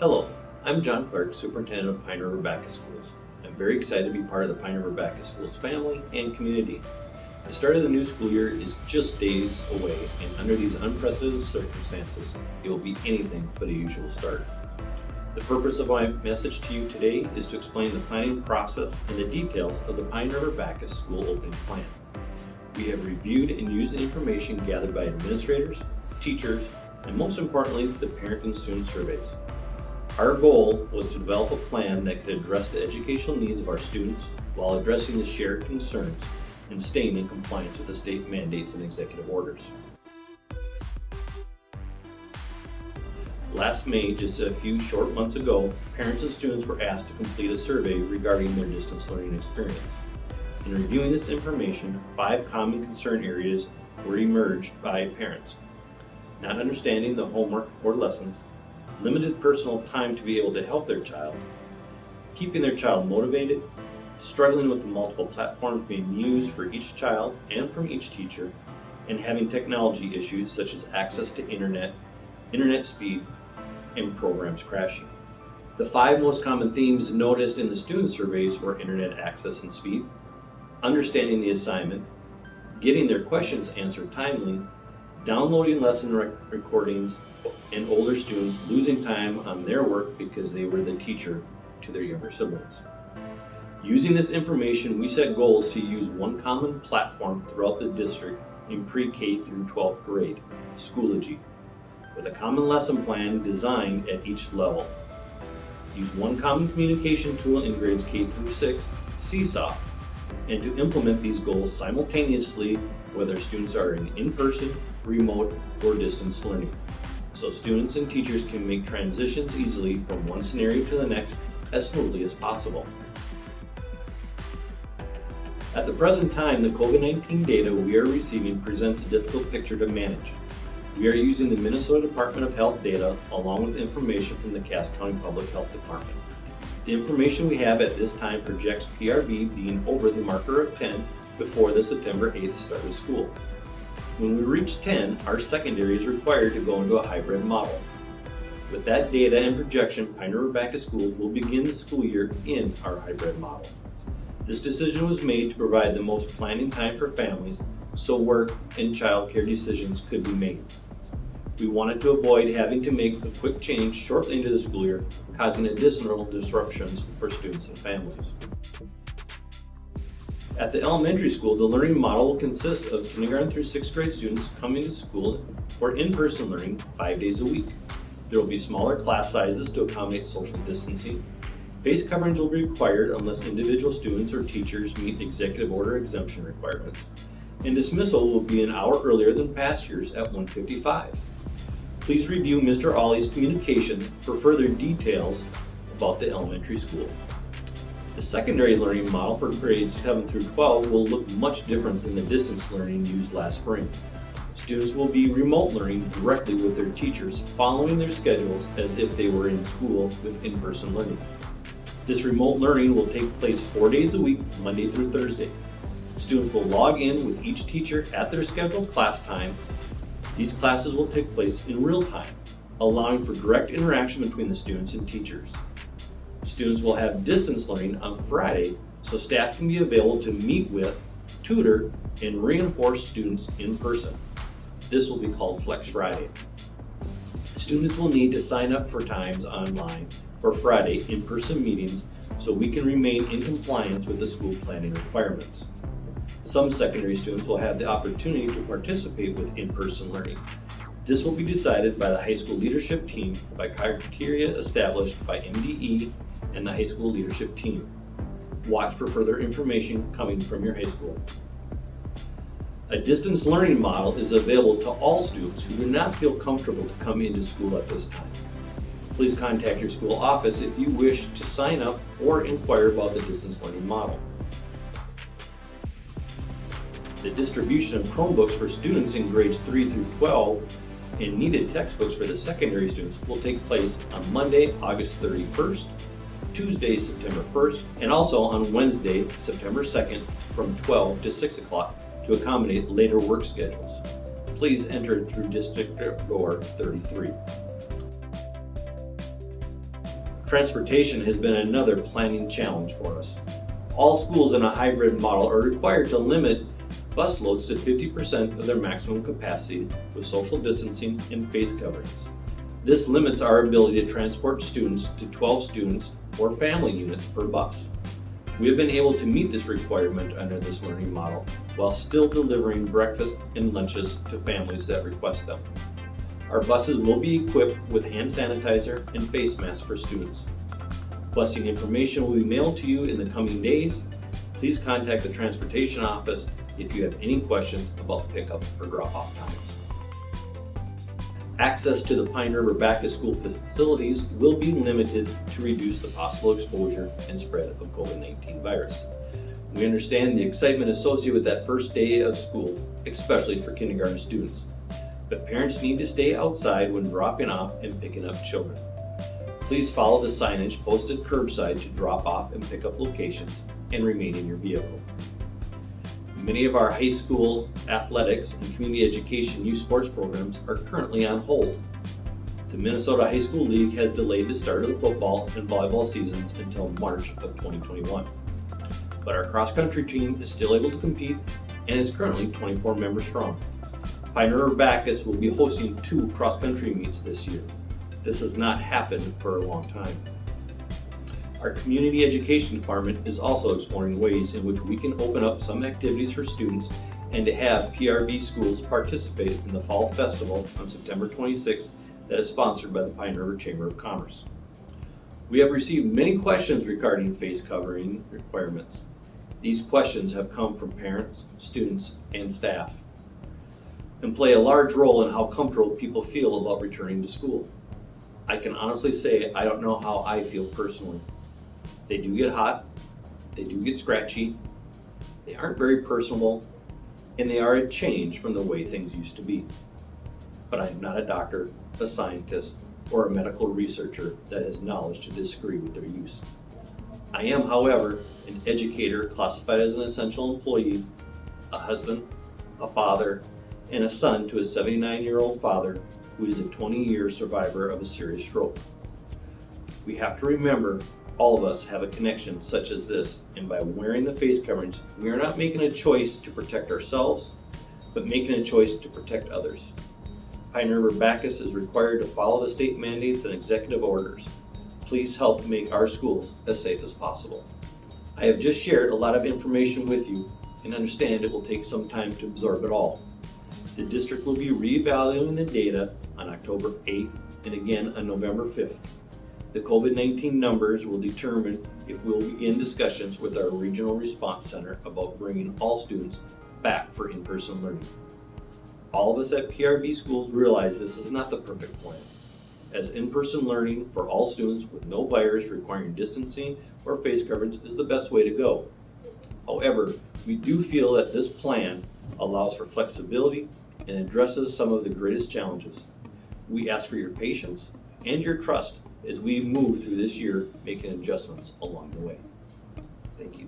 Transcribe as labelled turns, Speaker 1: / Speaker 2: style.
Speaker 1: Hello, I'm John Clark, Superintendent of Pine River Baptist Schools. I'm very excited to be part of the Pine River Baptist Schools family and community. The start of the new school year is just days away, and under these unprecedented circumstances, it will be anything but a usual start. The purpose of my message to you today is to explain the planning process and the details of the Pine River Baptist School opening plan. We have reviewed and used the information gathered by administrators, teachers, and most importantly, the parent and student surveys. Our goal was to develop a plan that could address the educational needs of our students while addressing the shared concerns and staying in compliance with the state mandates and executive orders. Last May, just a few short months ago, parents and students were asked to complete a survey regarding their distance learning experience. In reviewing this information, 5 common concern areas were emerged by parents: not understanding the homework or lessons, limited personal time to be able to help their child, keeping their child motivated, struggling with the multiple platforms being used for each child and from each teacher, and having technology issues such as access to internet speed, and programs crashing. The 5 most common themes noticed in the student surveys were internet access and speed, understanding the assignment, getting their questions answered timely, downloading lesson recordings, and older students losing time on their work because they were the teacher to their younger siblings. Using this information, we set goals to use one common platform throughout the district in pre-K through 12th grade, Schoology, with a common lesson plan designed at each level. Use one common communication tool in grades K through 6, Seesaw, and to implement these goals simultaneously whether students are in person, remote, or distance learning, so students and teachers can make transitions easily from one scenario to the next as smoothly as possible. At the present time, the COVID-19 data we are receiving presents a difficult picture to manage. We are using the Minnesota Department of Health data along with information from the Cass County Public Health Department. The information we have at this time projects PRV being over the marker of 10 before the September 8th start of school. When we reach 10, our secondary is required to go into a hybrid model. With that data and projection, Pine River Baptist Schools will begin the school year in our hybrid model. This decision was made to provide the most planning time for families so work and child care decisions could be made. We wanted to avoid having to make a quick change shortly into the school year, causing additional disruptions for students and families. At the elementary school, the learning model will consist of kindergarten through 6th grade students coming to school for in-person learning 5 days a week. There will be smaller class sizes to accommodate social distancing. Face coverings will be required unless individual students or teachers meet executive order exemption requirements. And dismissal will be an hour earlier than past years at 1:55. Please review Mr. Ollie's communication for further details about the elementary school. The secondary learning model for grades 7 through 12 will look much different than the distance learning used last spring. Students will be remote learning directly with their teachers, following their schedules as if they were in school with in-person learning. This remote learning will take place 4 days a week, Monday through Thursday. Students will log in with each teacher at their scheduled class time. These classes will take place in real time, allowing for direct interaction between the students and teachers. Students will have distance learning on Friday, so staff can be available to meet with, tutor, and reinforce students in person. This will be called Flex Friday. Students will need to sign up for times online for Friday in-person meetings so we can remain in compliance with the school planning requirements. Some secondary students will have the opportunity to participate with in-person learning. This will be decided by the high school leadership team by criteria established by MDE and the high school leadership team. Watch for further information coming from your high school. A distance learning model is available to all students who do not feel comfortable to come into school at this time. Please contact your school office if you wish to sign up or inquire about the distance learning model. The distribution of Chromebooks for students in grades 3 through 12 and needed textbooks for the secondary students will take place on Monday, August 31st, Tuesday, September 1st, and also on Wednesday, September 2nd from 12 to 6 o'clock to accommodate later work schedules. Please enter through district door 33. Transportation has been another planning challenge for us. All schools in a hybrid model are required to limit bus loads to 50% of their maximum capacity with social distancing and face coverings. This limits our ability to transport students to 12 students or family units per bus. We have been able to meet this requirement under this learning model while still delivering breakfast and lunches to families that request them. Our buses will be equipped with hand sanitizer and face masks for students. Busing information will be mailed to you in the coming days. Please contact the transportation office if you have any questions about pickup or drop-off times. Access to the Pine River Back to School facilities will be limited to reduce the possible exposure and spread of COVID-19 virus. We understand the excitement associated with that first day of school, especially for kindergarten students. But parents need to stay outside when dropping off and picking up children. Please follow the signage posted curbside to drop off and pick up locations and remain in your vehicle. Many of our high school athletics and community education youth sports programs are currently on hold. The Minnesota High School League has delayed the start of the football and volleyball seasons until March of 2021. But our cross-country team is still able to compete and is currently 24 members strong. Pine River Bacchus will be hosting 2 cross-country meets this year. This has not happened for a long time. Our community education department is also exploring ways in which we can open up some activities for students and to have PRB schools participate in the Fall Festival on September 26th that is sponsored by the Pine River Chamber of Commerce. We have received many questions regarding face covering requirements. These questions have come from parents, students, and staff, and play a large role in how comfortable people feel about returning to school. I can honestly say I don't know how I feel personally. They do get hot, they do get scratchy, they aren't very personable, and they are a change from the way things used to be. But I am not a doctor, a scientist, or a medical researcher that has knowledge to disagree with their use. I am, however, an educator classified as an essential employee, a husband, a father, and a son to a 79-year-old father who is a 20-year survivor of a serious stroke. We have to remember all of us have a connection such as this, and by wearing the face coverings, we are not making a choice to protect ourselves, but making a choice to protect others. Pine River Bacchus is required to follow the state mandates and executive orders. Please help make our schools as safe as possible. I have just shared a lot of information with you and understand it will take some time to absorb it all. The district will be reevaluating the data on October 8th and again on November 5th. The COVID-19 numbers will determine if we'll begin discussions with our Regional Response Center about bringing all students back for in-person learning. All of us at PRB schools realize this is not the perfect plan, as in-person learning for all students with no virus requiring distancing or face coverings is the best way to go. However, we do feel that this plan allows for flexibility and addresses some of the greatest challenges. We ask for your patience and your trust as we move through this year, making adjustments along the way. Thank you.